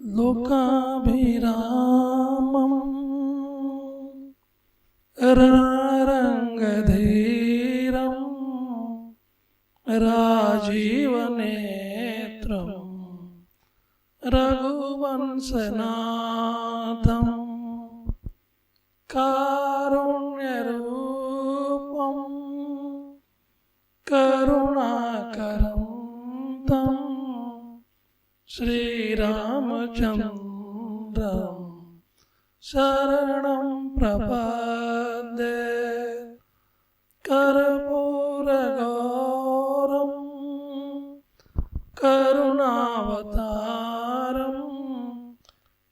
लोकाभिरामं रणरङ्गधीरं राजीवनेत्रं रघुवंशनाथं कारुण्यरूपं करुणाकरं तं श्रीरामचन्द्रं शरणं प्रपद्ये। कर्पूरगौरं करुणावतारं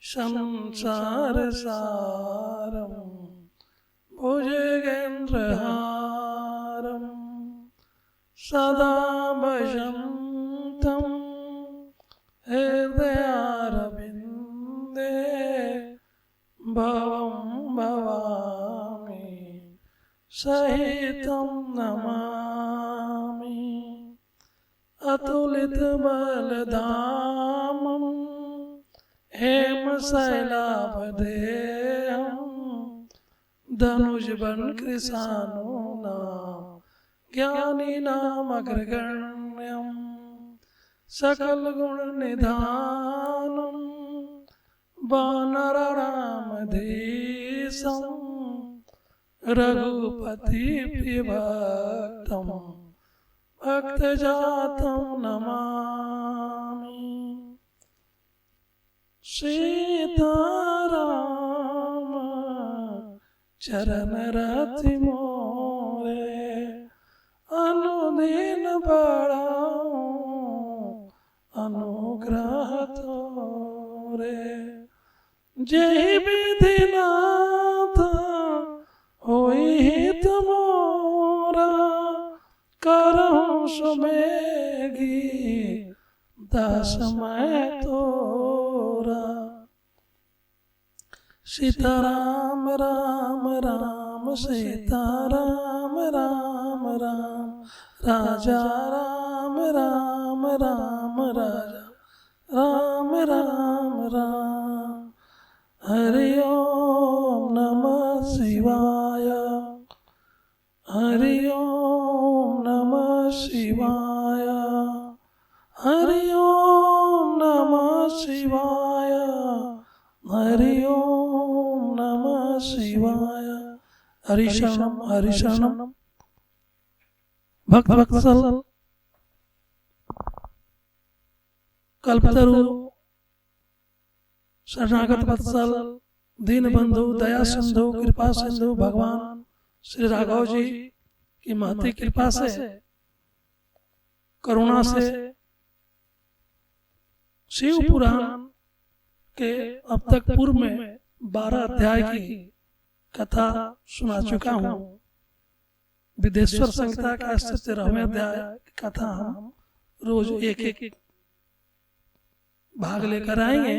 संसारसारं भुजगेन्द्रहारं सदा भजन्तं हृदयारविन्दे भवं भवामि सहितं नमामि। अतुलितबलधामं हेमशैलाभदेहं धनुजवनकृशानूनां ज्ञानिनामग्रगण्यं सकलगुणनिधानं वानररामधीशं रघुपतिप्रियभक्तं भक्तजातं नमामि। सीताराम चरणरति मोरे अनुदिन बढ़ाओ अनुग्रह तोरे। जय विधिनाथ होई हित मोरा करहु सुमेगी दास मैं तोरा। सीताराम राम राम सीताराम राम राम राजा राम राम राम राजा राम राम राम। हरि ओम नमः शिवाय हरि ओम नमः शिवाय हरि ओम नमः शिवाय हरि ओम नमः शिवाय। हरि शरणम भक्त वत्सल कल्पतरु शरणागत वत्सल दीनबंधु दया सिंधु कृपा सिंधु भगवान श्री राघव जी की महती कृपा से करुणा से शिव पुराण के अब तक पूर्व में 12 अध्याय की कथा सुना चुका हूँ। विदेश्वर संहिता का 13वें अध्याय की कथा हम रोज एक एक भाग लेकर आएंगे।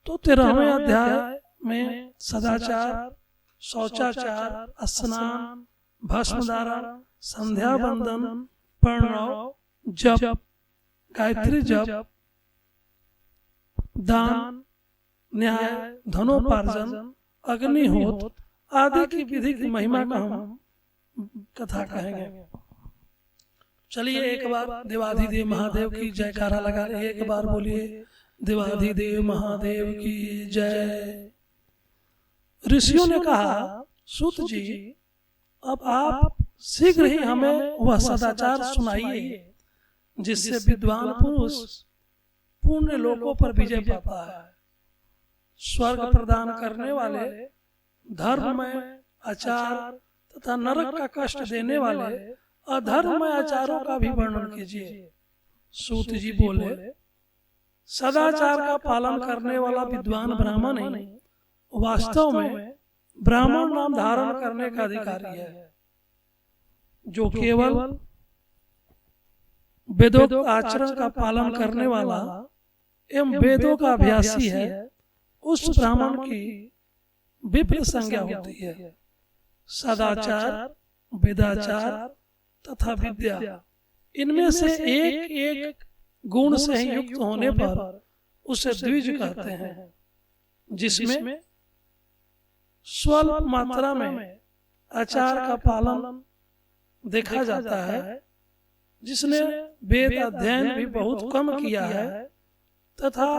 तो 13वें अध्याय में सदाचार, शौचाचार, स्नान, भस्मधारण, संध्या बंदन, प्रणव, जप, गायत्री जप, दान, न्याय, धनोपार्जन, अग्निहोत्र आदि की विधि की महिमा का हम कथा कहेंगे। चलिए एक बार देवाधिदेव महादेव की जयकारा लगा ले। एक बार बोलिए देवाधिदेव महादेव की जय। ऋषियों ने कहा सूत जी अब आप शीघ्र ही हमें वह सदाचार सुनाइए जिससे विद्वान पुरुष पुण्य लोकों पर विजय पाता है। स्वर्ग प्रदान करने वाले धर्म में आचार तथा नरक का कष्ट देने वाले अधर्म में आचारों का भी वर्णन कीजिए। सूत जी बोले सदाचार का पालन करने वाला विद्वान ब्राह्मण ही वास्तव में ब्राह्मण नाम धारण करने का अधिकारी है। जो केवल वेदों आचरण का पालन करने वाला एवं वेदों का अभ्यासी है उस ब्राह्मण की विप्र संज्ञा होती है। सदाचार, वेदाचार तथा विद्या इनमें से एक एक गुण से ही युक्त होने पर उसे द्विज कहते हैं, जिसमें स्वल्प मात्रा में आचार का पालन देखा जाता है, जिसने वेद अध्ययन भी बहुत कम किया है तथा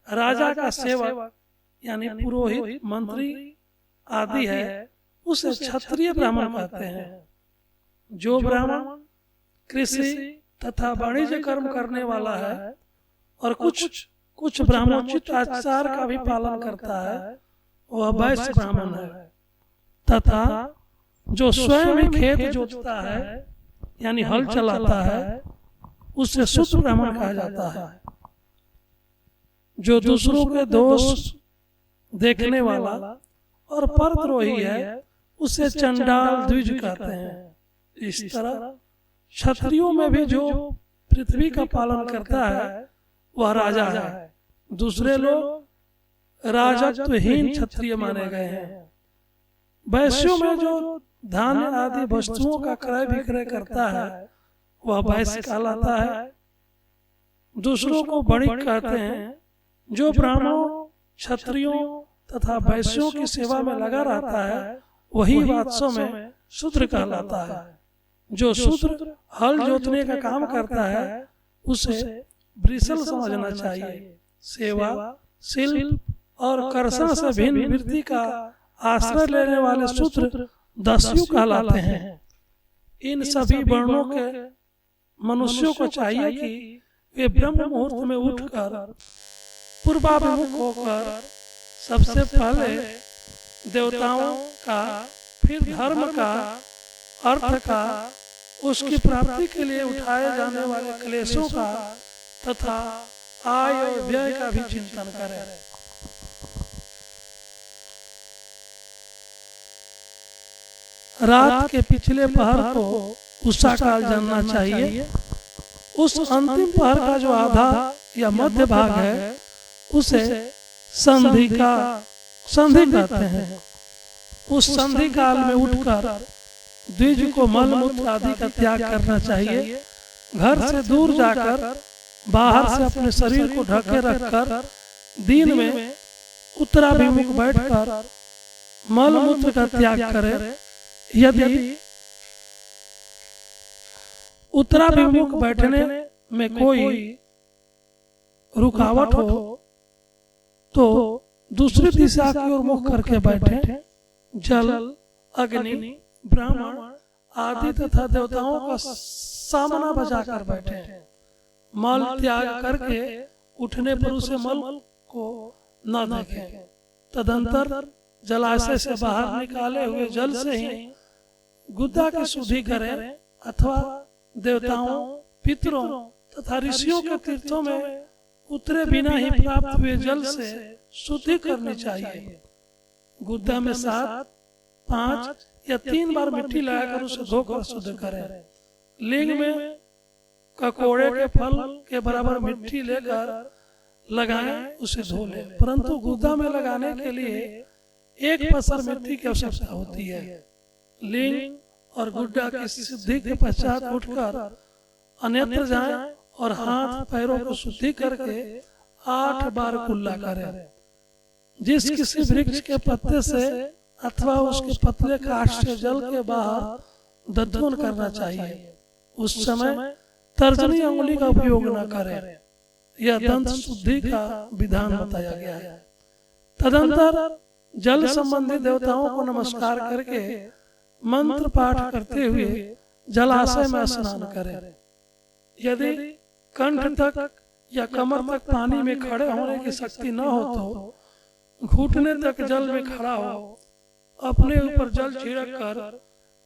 राजा का सेवक यानी पुरोहित, मंत्री आदि है, उसे क्षत्रिय ब्राह्मण कहते हैं। जो ब्राह्मण कृषि तथा वाणिज्य कर्म करने वाला है और कुछ ब्राह्मणोचित आचार का भी पालन करता है, वह वैश्य ब्राह्मण है। तथा जो स्वयं ही खेत जोतता है यानी हल चलाता है, उसे शूद्र ब्राह्मण कहा जाता है। जो दूसरों के दोष देखने वाला और परद्रोही है, उसे चंडाल द्विज कहते हैं। इस तरह क्षत्रियों में भी जो पृथ्वी का पालन करता है वह राजा है। दूसरे लोग राजत्वहीन क्षत्रिय माने गए हैं। वैश्यों में जो धान्य आदि वस्तुओं का क्रय विक्रय करता है वह वैश्य कहलाता है। दूसरों को वणिक कहते हैं। जो ब्राह्मणों, क्षत्रियों तथा वैश्यों की सेवा में लगा रहता है वही वास्तव में शूद्र कहलाता है। जो शूद्र हल जोतने का काम करता है उसे वृषल समझना चाहिए। सेवा, शिल्प और कर्षण से भिन्न वृत्ति का आश्रय लेने वाले शूद्र दस्यु कहलाते हैं। इन सभी वर्णों के मनुष्यों को चाहिए कि वे ब्रह्म मुहूर्त में उठकर पूर्वाभिमुख होकर सबसे पहले देवताओं का, फिर धर्म का, अर्थ का, उसकी प्राप्ति के लिए उठाए जाने वाले क्लेशों का तथा आय और व्यय का भी चिंतन करें। रात के पिछले पहर को उषा काल जानना चाहिए। उस अंतिम पहर का जो आधा या मध्य भाग है उसे संधि कहते हैं। उस संधि काल में उठकर द्विज को मल मूत्र आदि का त्याग करना चाहिए। घर से दूर जाकर बाहर से अपने शरीर को ढके रखकर दिन में उत्तराभिमुख बैठकर मल मूत्र का त्याग करें। यदि उत्तराभिमुख बैठने में कोई रुकावट हो तो दूसरी दिशा की ओर मुख करके बैठे। जल, अग्नि, ब्राह्मण आदि तथा देवताओं का सामना बजाकर बैठे। मल त्याग करके उठने पर उसे मल को न देखें। तदंतर जलाशय से बाहर निकाले हुए जल से ही गुद्दा की शुद्धि करें अथवा देवताओं, पितरों तथा ऋषियों के तीर्थों में उतरे बिना ही प्राप्त हुए जल से शुद्धि करनी चाहिए। गुद्दा में 7, 5 या 3 बार मिट्टी लगाकर उसे धोकर शुद्ध करें। लिंग में ककोड़े के फल के बराबर मिट्टी लेकर लगाएं, उसे धो लें। परंतु गुद्दा में लगाने के लिए 1 पसर मिट्टी की आवश्यकता होती है। लिंग और गुड्डा की शुद्धि के पश्चात उठकर अन्यत्र जाएं और हाथ पैरों को शुद्धि करके 8 बार कुल्ला करें। जिस किसी वृक्ष के पत्ते से अथवा उसके पतले काट से जल के बाहर दंतवन करना चाहिए। उस समय तर्जनी अंगुली का उपयोग न करें। यह दंत शुद्धि का विधान बताया गया है। तदंतर जल संबंधी देवताओं को नमस्कार करके मंत्र पाठ करते हुए जलाशय में स्नान करें। यदि कंठ तक या कमर तक पानी में खड़े होने की शक्ति न हो तो घुटने तक जल में खड़ा हो अपने ऊपर जल छिड़क कर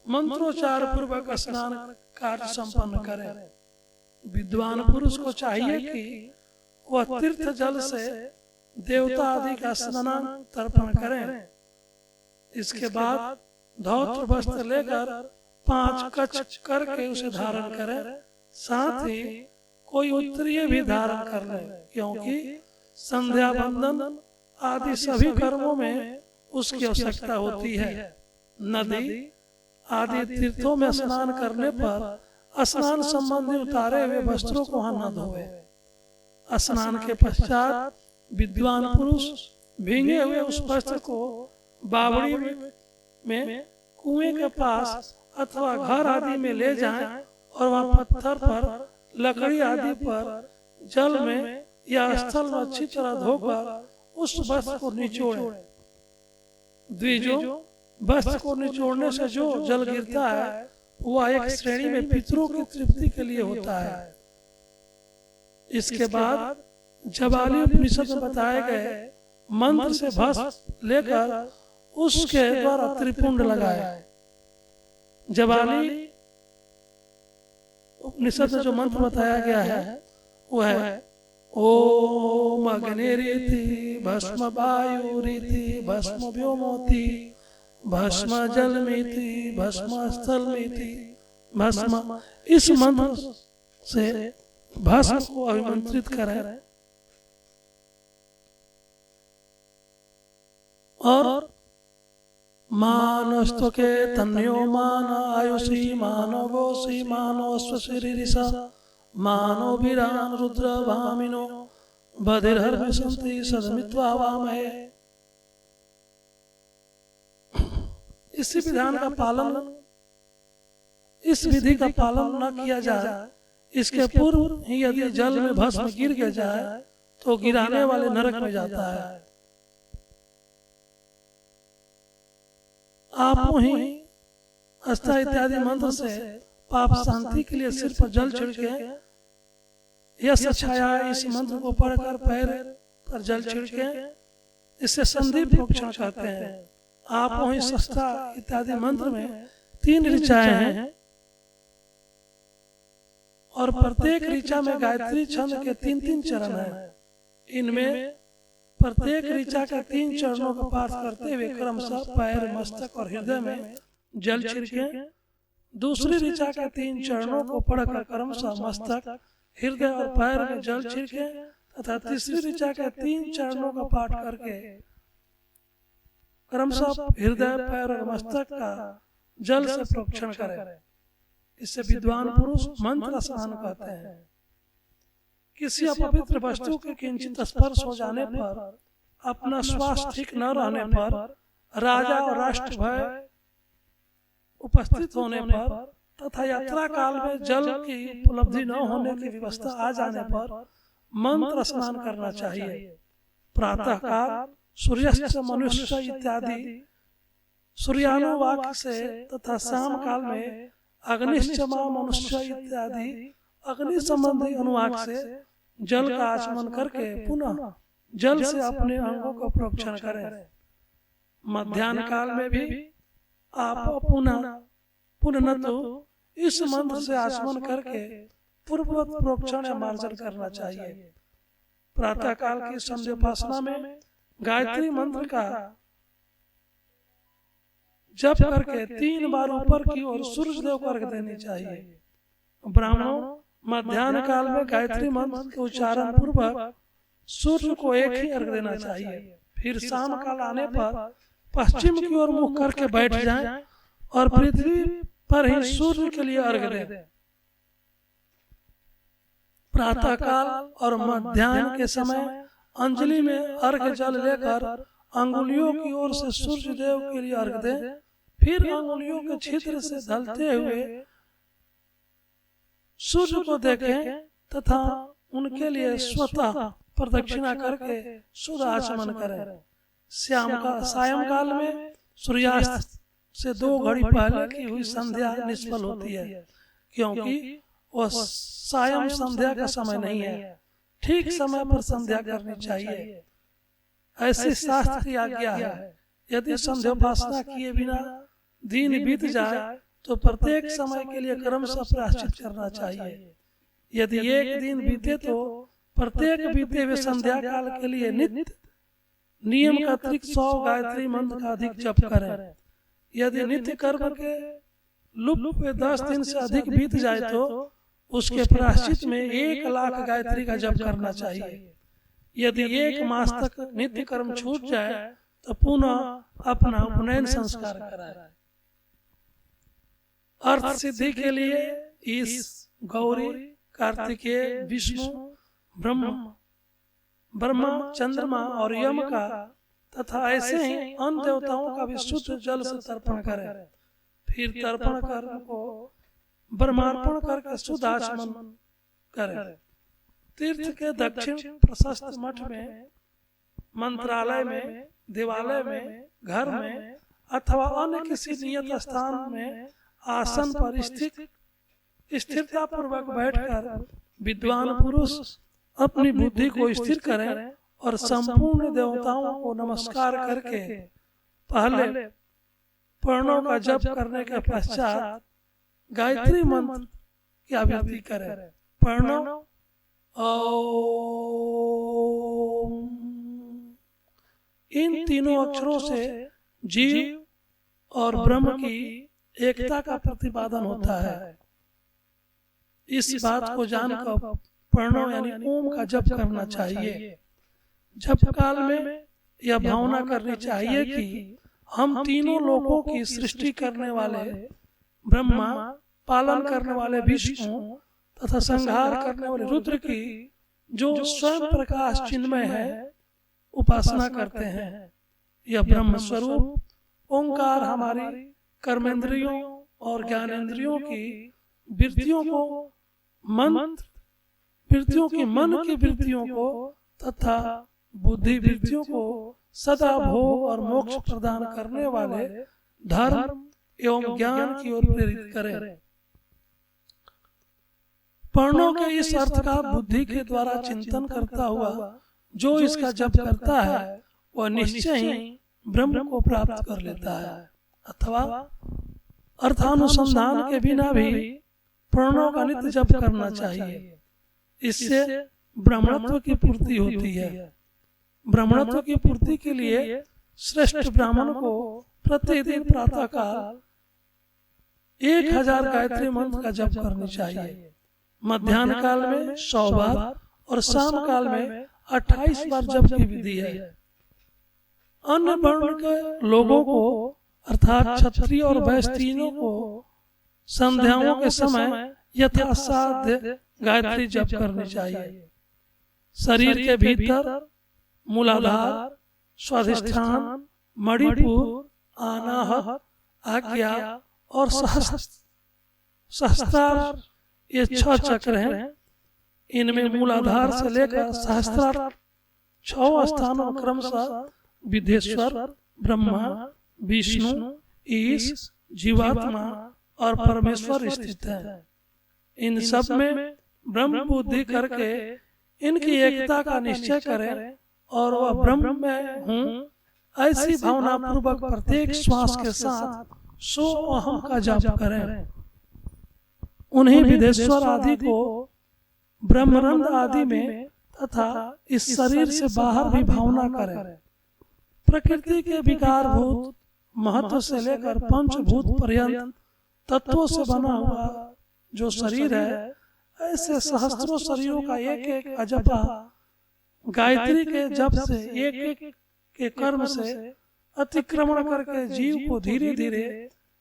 मंत्रोच्चार पूर्वक स्नान कार्य संपन्न करें। विद्वान पुरुष को चाहिए कि वह तीर्थ जल से देवता आदि का स्नान तर्पण करें। इसके बाद धौत्र वस्त्र लेकर 5 कच्छ करके उसे धारण करें। साथ ही कोई उत्तरीय भी धारण कर ले, क्योंकि संध्या बंदन आदि सभी कर्मों में उसकी आवश्यकता होती है। नदी आदि तीर्थों में स्नान करने पर स्नान संबंधी उतारे हुए वस्त्रों को न धोए। स्नान के पश्चात विद्वान पुरुष भींगे हुए उस वस्त्र को बावड़ी में कुएं के पास अथवा घर आदि में ले जाएं और वहां पत्थर पर, लकड़ी आदि पर जल में या स्थल में अच्छी तरह धोकर उस वस्त्र को निचोड़े। द्विजो, वस्त्र को निचोड़ने से जो जल गिरता है वह एक श्रेणी में पितरों की तृप्ति के लिए होता है। इसके बाद जबाली उपनिषद में बताए गए मंत्र से भस्म लेकर उसके द्वारा त्रिपुंड लगाए। जबाली उपनिषद में जो मंत्र बताया गया है वह है ओम अग्निरिति भस्म वायुरिति भस्म व्योमोति भस्म जलमिति भस्म स्थलमिति भस्म। इस मंत्र से भस्म को अभिमंत्रित करें और मानस्तुके तन्यो मान आयुषी मानो गोसी मानो स्वशिरिषा मानो वीरान रुद्र भामिनो बधिरहर विसंति सदमित्वा वामहे। इसी विधान का पालन, इस विधि का पालन न किया जाए, इसके पूर्व ही यदि जल में भस्म गिर जाए तो गिराने वाले नरक में जाता है। आप ही अस्था इत्यादि मंत्र से पाप शांति के लिए सिर पर जल छिड़के, यश छाया इस मंत्र को पढ़कर पैर पर जल छिड़के, इससे संधि प्रोक्षण कहते हैं। आप ही सस्ता इत्यादि मंत्र में 3 ऋचाएं हैं और प्रत्येक ऋचा में गायत्री छंद के 3-3 चरण हैं। इनमें प्रत्येक ऋचा के 3 चरणों का पाठ करते हुए क्रमशः पैर, मस्तक और हृदय में जल छिड़के। दूसरी ऋचा के 3 चरणों को पढ़कर क्रमशः मस्तक, हृदय और पैर में जल छिड़के तथा तीसरी ऋचा के 3 चरणों का पाठ करके क्रमशः हृदय, पैर और मस्तक का जल से प्रोक्षण करें। इससे विद्वान पुरुष मंत्र स्नान कहते हैं। किसी अपवित्र वस्तु के किंचित स्पर्श हो जाने पर, अपना स्वास्थ्य ठीक न रहने पर, राजा और राष्ट्र भय उपस्थित होने पर तथा यात्रा काल में जल की उपलब्धि न होने की व्यवस्था आ जाने पर मंत्र स्नान करना चाहिए। प्रातः काल सूर्यास्त मनुष्य इत्यादि सूर्यानुवाक से तथा शाम काल में अग्निश्चमा मनुष्य इत्यादि अग्नि संबंधी अनुवाक से जल का आचमन करके पुनः जल से अपने अंगों का प्रोक्षण करें। मध्याह्न काल में भी आप पुनः तो इस मंत्र से आचमन करके पूर्ववत प्रोक्षण या मार्जन करना चाहिए। प्रातः काल की संध्योपासना में गायत्री मंत्र का जप करके 3 बार ऊपर की ओर सूर्य देव को अर्घ देनी चाहिए। ब्राह्मणों मध्याह्न काल में गायत्री मंत्र के उच्चारण पूर्वक सूर्य को एक ही अर्घ देना चाहिए। फिर शाम काल आने पर पश्चिम की ओर मुख करके बैठ जाएं और पृथ्वी पर ही सूर्य के लिए अर्घ दें। प्रातः काल और मध्याह्न के समय अंजलि में अर्घ जल लेकर अंगुलियों की ओर से सूर्य देव के लिए अर्घ दें। फिर अंगुलियों के छिद्र से ढलते हुए सूर्य को देखें तथा उनके लिए स्वतः प्रदक्षिणा करके शुद्ध आचमन करें। सायंकाल में सूर्यास्त से 2 घड़ी पहले की हुई संध्या निष्फल होती है, क्योंकि वह सायं संध्या का समय नहीं है। ठीक समय पर संध्या करनी चाहिए, ऐसी शास्त्र की आज्ञा है। यदि संध्योपासना किए बिना दिन बीत जाए तो प्रत्येक समय के लिए क्रमशः प्रायश्चित करना चाहिए। यदि एक दिन बीते तो प्रत्येक बीते हुए संध्या काल के लिए नित्य नियम का अतिरिक्त 100 गायत्री मंत्र का अधिक जप करें। यदि नित्य कर्म के लुप्त हुए 10 दिन से अधिक बीत जाए तो उसके प्रायश्चित में 1 लाख गायत्री का जप करना चाहिए। यदि 1 मास तक नित्य कर्म छूट जाए तो पुनः अपना उपनयन संस्कार कराए। अर्थ सिद्धि के लिए इस गौरी, कार्तिकेय, विष्णु, ब्रह्मा, चंद्रमा और यम का तथा ऐसे ही अन्य देवताओं का भी शुद्ध जल से तर्पण करें। फिर तर्पण कर्म को ब्रह्मार्पण करके शुद्ध आचमन करें। तीर्थ के दक्षिण प्रशस्त मठ में, मंत्रालय में, देवालय में, घर में अथवा अन्य किसी नियत स्थान में आसन पर स्थिरता पूर्वक बैठकर विद्वान पुरुष अपनी बुद्धि को स्थिर करें और संपूर्ण देवताओं को नमस्कार करके पहले प्रणव का जप करने के पश्चात गायत्री मंत्र की आवृत्ति करें। प्रणव ओम, इन तीनों अक्षरों से जीव और ब्रह्म की एकता का प्रतिपादन होता है। इस बात को जानकर प्रणव यानी ओम का जप करना चाहिए। जप काल में यह भावना करनी चाहिए कि हम तीनों लोकों की सृष्टि करने वाले ब्रह्मा, पालन करने वाले विष्णु तथा संहार करने वाले रुद्र की जो स्वयं प्रकाश चिन्मय है उपासना करते हैं। यह ब्रह्म स्वरूप ओंकार हमारी कर्मेंद्रियों और ज्ञानेंद्रियों की वृत्तियों को मन की वृत्तियों को तथा बुद्धि वृत्तियों को सदा भोग और मोक्ष प्रदान करने वाले धर्म एवं ज्ञान की ओर प्रेरित करें। पर्णों के इस अर्थ का बुद्धि के द्वारा चिंतन करता हुआ जो इसका जप करता है वह निश्चय ही ब्रह्म को प्राप्त कर लेता है। अथवा अर्थानुसंधान के बिना भी प्रणव का नित्य जप करना चाहिए। इससे ब्राह्मणत्व की पूर्ति होती है। ब्राह्मणत्व की पूर्ति के लिए श्रेष्ठ ब्राह्मण को प्रतिदिन प्रातः काल 1000 गायत्री मंत्र का जप करनी चाहिए। मध्याह्न काल में 100 बार और शाम काल में 28 बार जप की विधि है। अन्य वर्ण के लोगों को अर्थात क्षत्रिय और वैश्य तीनों को संध्याओं के समय यथासाध्य गायत्री जप करनी चाहिए। शरीर के भीतर मूलाधार, स्वाधिष्ठान, मणिपुर, अनाहत, आज्ञा और सहस्त्रार ये 6 चक्र हैं। इनमें मूलाधार से लेकर सहस्त्रार 6 स्थानों क्रमशः विदेश्वर, ब्रह्मा, विष्णु, ईश, जीवात्मा और परमेश्वर स्थित है। इन सब में ब्रह्म बुद्धि करके इनकी एकता का निश्चय करें और वह ब्रह्म में हूँ ऐसी भावना पूर्वक प्रत्येक श्वास के साथ सो अहम का जप करें। उन्हीं विदेश्वर आदि को ब्रह्मरंध्र आदि में तथा इस शरीर से बाहर भी भावना करें। प्रकृति के विकारभूत महत्व से लेकर पंचभूत पर्यंत तत्वों से बना हुआ जो शरीर है, ऐसे सहस्त्रों शरीरों का एक एक अजपा गायत्री के जप से एक एक के कर्म से अतिक्रमण करके जीव को धीरे धीरे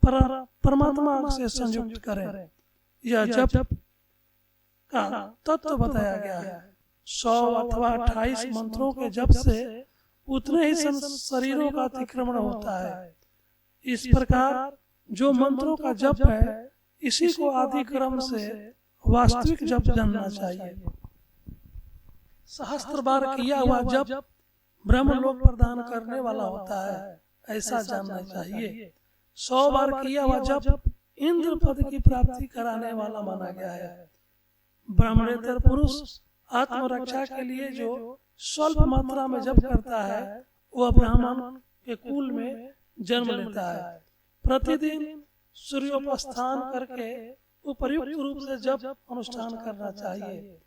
परमात्मा से संयुक्त करें। यह जप का तत्व बताया गया है। 100 अथवा 28 मंत्रों के जप से उतने ही शरीरों का अतिक्रमण होता है। इस प्रकार जो मंत्रों का जप है इसी को आदि क्रम से वास्तविक जप जानना चाहिए। सहस्त्र बार किया हुआ जप ब्रह्मलोक प्रदान करने वाला होता है, ऐसा जानना चाहिए। 100 बार किया हुआ जप इंद्र पद की प्राप्ति कराने वाला माना गया है। ब्राह्मणेतर पुरुष आत्मरक्षा के लिए जो स्वल्प मात्रा में जप करता है वह ब्राह्मण के कुल में जन्म लेता है। प्रतिदिन सूर्योपास्थान करके उपयुक्त रूप से जप अनुष्ठान करना चाहिए।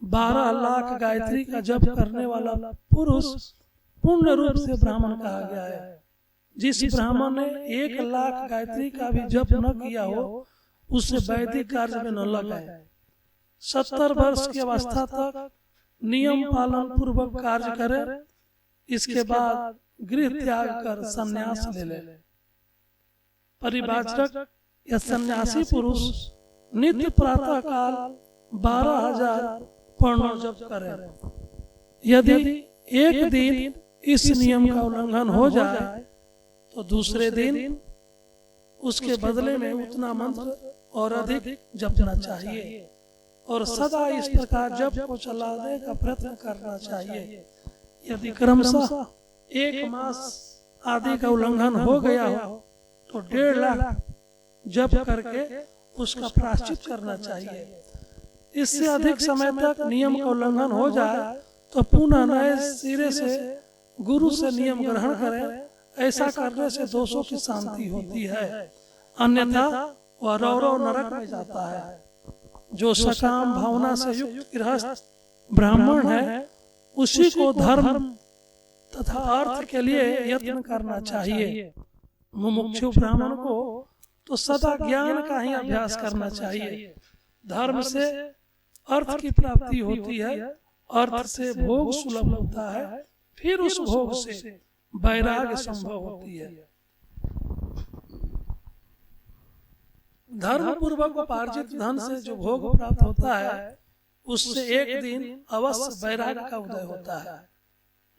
12 लाख गायत्री का जप करने वाला पुरुष पूर्ण रूप से ब्राह्मण कहा गया है। जिस ब्राह्मण ने 1 लाख गायत्री का भी जप न किया हो उसे वैदिक कार्य में न लगाए। 70 वर्ष की अवस्था तक नियम पालन पूर्वक कार्य करे, इसके बाद गृह त्याग कर संन्यास ले ले। परिवाचक या सन्यासी पुरुष नित्य प्रातः काल 12,000 पढ़ो जप करे। यदि एक दिन इस नियम का उल्लंघन हो जाए तो दूसरे दिन उसके बदले में उतना मंत्र और अधिक जपना चाहिए और सदा इस प्रकार जप को चलाने का प्रयत्न करना चाहिए। यदि क्रमशः 1 मास आदि का उल्लंघन हो गया हो तो 1.5 लाख जप करके उसका प्रायश्चित करना चाहिए। इससे अधिक समय तक नियम का उल्लंघन हो जाए तो पुनः नए सिरे से गुरु से नियम ग्रहण करें। ऐसा करने से दोषों की शांति होती है, अन्यथा वह रौरव नरक में जाता है। जो सकाम भावना से युक्त गृहस्थ ब्राह्मण है उसी को धर्म तथा अर्थ के लिए यत्न करना चाहिए। मुमुक्षु ब्राह्मण को तो सदा ज्ञान का ही अभ्यास करना चाहिए। धर्म से अर्थ की प्राप्ति होती है, अर्थ से भोग सुलभ होता है, फिर उस भोग से वैराग्य संभव होती है। धर्म पूर्वक उपार्जित धन से जो भोग प्राप्त होता है उससे एक दिन अवश्य वैराग्य का उदय होता है।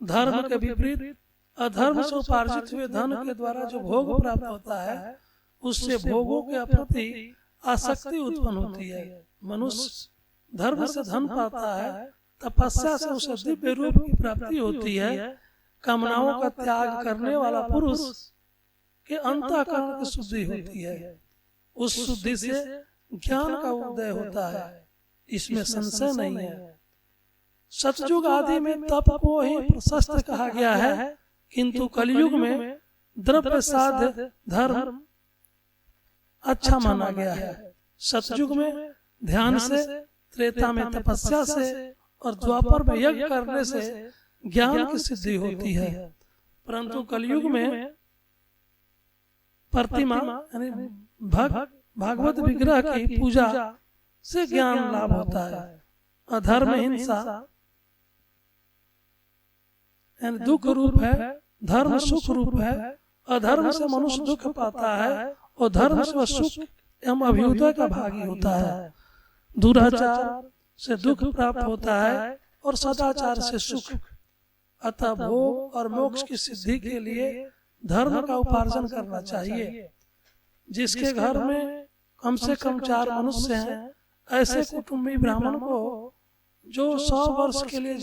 धर्म के विपरीत अधर्म से उपार्जित हुए धन के द्वारा जो भोग प्राप्त होता है उससे भोगों के प्रति आसक्ति उत्पन्न होती है। मनुष्य धर्म से धन पाता है, तपस्या से उसे दिव्य रूप की प्राप्ति होती है। कामनाओं का त्याग करने वाला पुरुष के अंतःकरण की शुद्धि होती है, उस शुद्धि से ज्ञान का उदय होता है, इसमें संशय नहीं है। सतयुग आदि में तप को ही प्रशस्त कहा गया है, किंतु कलयुग में द्रव्य साध्य धर्म अच्छा माना गया है। सतयुग में ध्यान से, त्रेता में तपस्या से और द्वापर में यज्ञ करने से ज्ञान की सिद्धि होती है, परंतु कलयुग में प्रतिमा यानी भागवत विग्रह की पूजा से ज्ञान लाभ होता है। अधर्म हिंसा यानी दुख रूप है, धर्म सुख रूप है। अधर्म से मनुष्य दुख पाता है और धर्म से सुख एवं अभ्युदय का भागी होता है। दुराचार से दुख प्राप्त होता है और सदाचार से सुख। अतः भोग और मोक्ष की सिद्धि के लिए धर्म का उपार्जन करना चाहिए। जिसके घर में कम से कम 4 मनुष्य हैं, ऐसे कुटुंबी ब्राह्मण को जो 100 वर्ष के लिए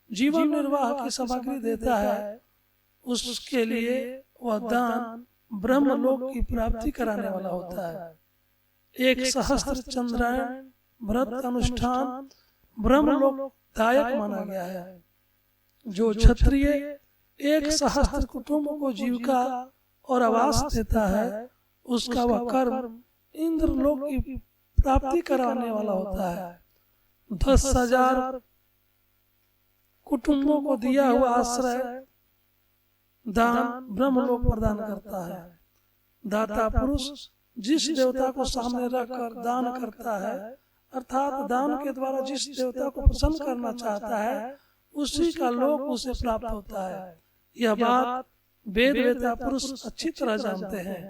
जीवन निर्वाह की सामग्री देता है, उसके लिए वह दान ब्रह्मलोक की प्राप्ति कराने वाला होता है। 1 सहस्त्र चंद्रायण व्रत अनुष्ठान ब्रह्मलोक दायक माना गया है। जो क्षत्रिय 1 सहस्त्र कुटुंब को जीविका और आवास देता है, उसका वह कर्म इंद्रलोक की प्राप्ति कराने वाला होता है। 10,000 कुटुंबों को दिया हुआ आश्रय दान ब्रह्मलोक प्रदान करता है। दाता पुरुष जिस देवता को सामने रखकर दान करता है, अर्थात दान के द्वारा जिस देवता को प्रसन्न करना चाहता है, उसी का लोक उसे प्राप्त होता है। यह बात वेद वेता पुरुष अच्छी तरह जानते हैं।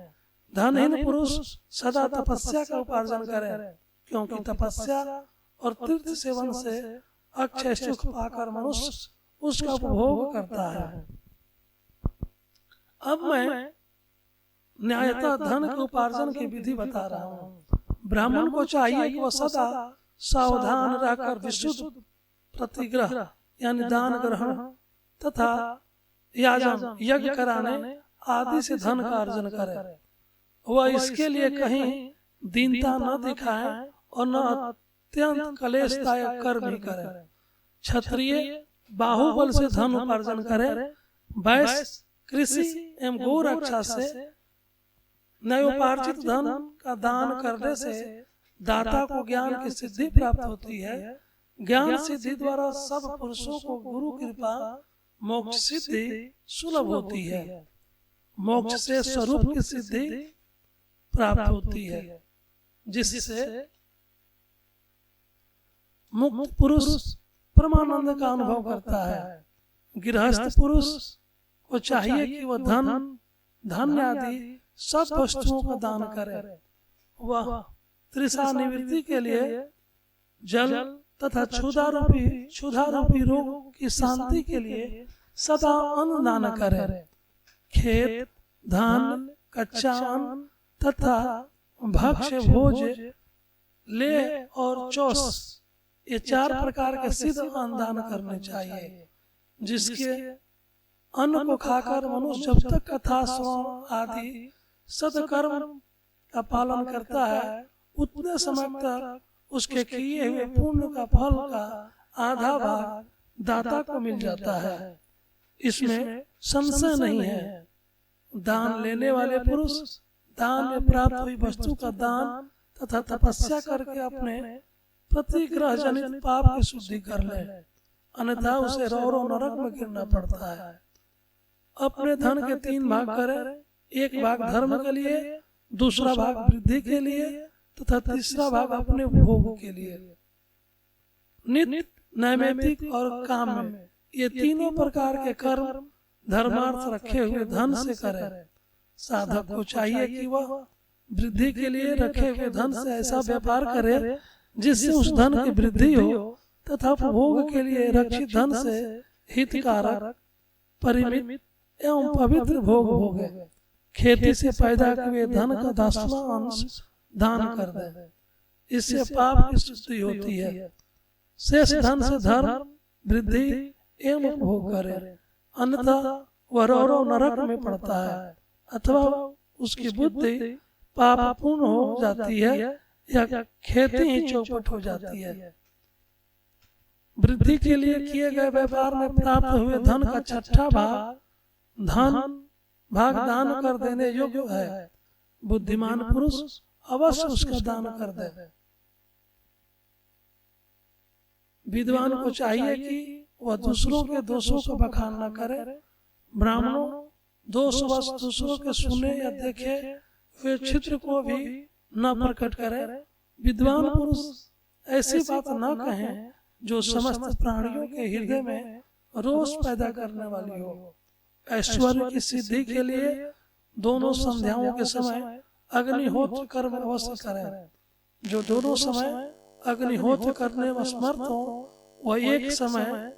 धनहीन पुरुष सदा तपस्या का उपार्जन करे, क्योंकि तपस्या और तीर्थ सेवन से अक्षय सुख पाकर मनुष्य उसका उपभोग करता है। अब मैं न्यायतः धन के उपार्जन की विधि बता रहा हूँ। ब्राह्मण को चाहिए कि वह सदा सावधान रहकर विशुद्ध प्रतिग्रह यानी दान ग्रहण तथा याजन यज्ञ कराने आदि से धन का अर्जन करे। वह इसके लिए कहीं दीनता न दिखाए और न अत्यंत कलेशदायक कर्म भी करे। क्षत्रिय बाहुबल से धन उपार्जन करे। वैश्य कृषि एवं गो रक्षा से नयोपार्जित धन का दान करने से दाता को ज्ञान की सिद्धि प्राप्त होती है। ज्ञान सिद्धि द्वारा सब पुरुषों को गुरु कृपा मोक्ष सिद्धि सुलभ होती है। मोक्ष से स्वरूप की सिद्धि प्राप्त होती है, जिससे मुक्त पुरुष परमानंद का अनुभव करता है। गृहस्थ पुरुष को चाहिए कि वह धन आदि सब वस्तुओं का दान करे। वह तृषा निवृत्ति के लिए जल तथा क्षुधा रूपी रोग की शांति के लिए सदा अन्न दान करे। खेत, धान, कच्चा अन्न तथा भक्ष्य भोज, ले और चौस, ये 4 प्रकार के सिद्ध अन्न दान करने चाहिए, जिसके अन्न को खाकर मनुष्य जब तक कथा श्रवण आदि सत्कर्म का पालन करता है, उतने समय तक उसके किए हुए पुण्य का फल का आधा भाग दाता को मिल जाता है। इसमें संशय नहीं है। दान लेने वाले पुरुष दान में प्राप्त हुई वस्तु का दान तथा तपस्या करके अपने प्रतिग्रह जनित पाप की शुद्धि कर ले, अन्यथा उसे रौरव नरक में गिरना पड़ता है। अपने धन के 3 भाग करे, 1 भाग धर्म के लिए, दूसरा भाग वृद्धि के लिए तथा तीसरा भाग अपने भोग के लिए। नित्य, नैमित्तिक और काम में ये तीनों प्रकार के कर्म धर्मार्थ रखे हुए धन से करे। साधक को चाहिए कि वह वृद्धि के लिए रखे हुए धन से ऐसा व्यापार करे जिससे उस धन की वृद्धि हो तथा भोग के लिए रक्षित धन से हितकारक, परिमित एवं पवित्र भोग भोगे। खेती से पैदा हुए धन का 10वां अंश दान कर दे, इससे पाप की शुद्धि होती है। शेष धन से धर्म, वृद्धि एवं भोग करे, अन्यथा वह रौरव नरक में पड़ता है अथवा उसकी बुद्धि पापपूर्ण हो जाती है या खेती ही चौपट हो जाती है। वृद्धि के लिए किए गए व्यापार में प्राप्त हुए धन का 6ठा भाग दान कर देने योग्य है। बुद्धिमान पुरुष अवश्य उसका दान कर दे। विद्वान को चाहिए कि वह दूसरों के दोषों को बखान न करे। ब्राह्मणों दोषवश दूसरों के सुने या देखे वे छिद्र को भी न प्रकट करे। विद्वान पुरुष ऐसी बात न कहें जो समस्त प्राणियों के हृदय में रोष पैदा करने वाली हो। ऐश्वर्य की सिद्धि के लिए दोनों संध्याओं के समय अग्निहोत्र कर्म अवश्य करें। जो दोनों समय अग्निहोत्र करने में समर्थ हो वह एक समय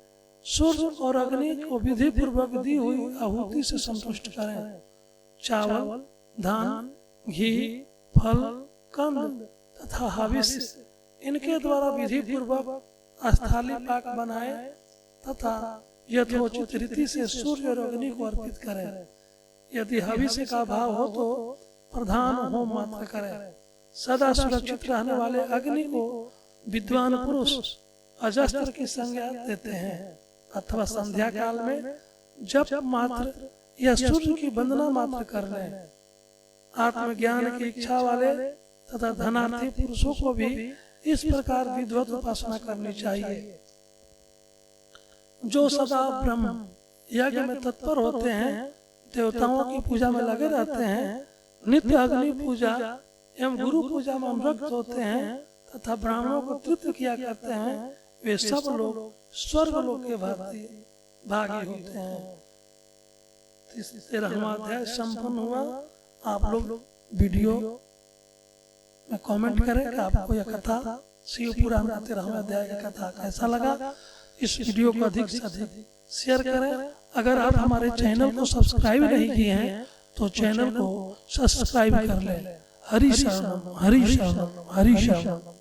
सूर्य और अग्नि को विधि पूर्वक दी हुई आहुति से संतुष्ट करें। चावल, धान, घी, फल, कंद तथा हविष इनके द्वारा विधि पूर्वक स्थाली पाक बनाए तथा यथोचित रीति से सूर्य और अग्नि को अर्पित करें। यदि हविष का भाव हो तो प्रधान होम मात्र करें। सदा सुरक्षित रहने वाले अग्नि को विद्वान पुरुष अजस्त्र की संज्ञा देते हैं अथवा संध्या काल में जप मात्र या सूर्य की वंदना मात्र कर लें। आत्मज्ञान की इच्छा वाले तथा धनार्थी पुरुषों को भी इस प्रकार विद्वत उपासना करनी चाहिए। जो सदा ब्रह्म यज्ञ में तत्पर होते हैं, देवताओं की पूजा में लगे रहते हैं, नित्य अग्नि पूजा एवं गुरु पूजा में अनुरक्त होते हैं तथा ब्राह्मणों को तृप्त किया करते हैं, वे सब लोग स्वर्ग लोक के भागी होते हैं। 13वां अध्याय संपन्न हुआ। आप लोग वीडियो में कमेंट करें कि आपको यह कथा शिव पुराण का 13वां अध्याय की कथा कैसा लगा। इस वीडियो को अधिक से अधिक शेयर करें। अगर आप हमारे चैनल को सब्सक्राइब नहीं किए हैं तो चैनल को सब्सक्राइब कर लें। हरि शरणम, हरि शरणम, हरि शरणम।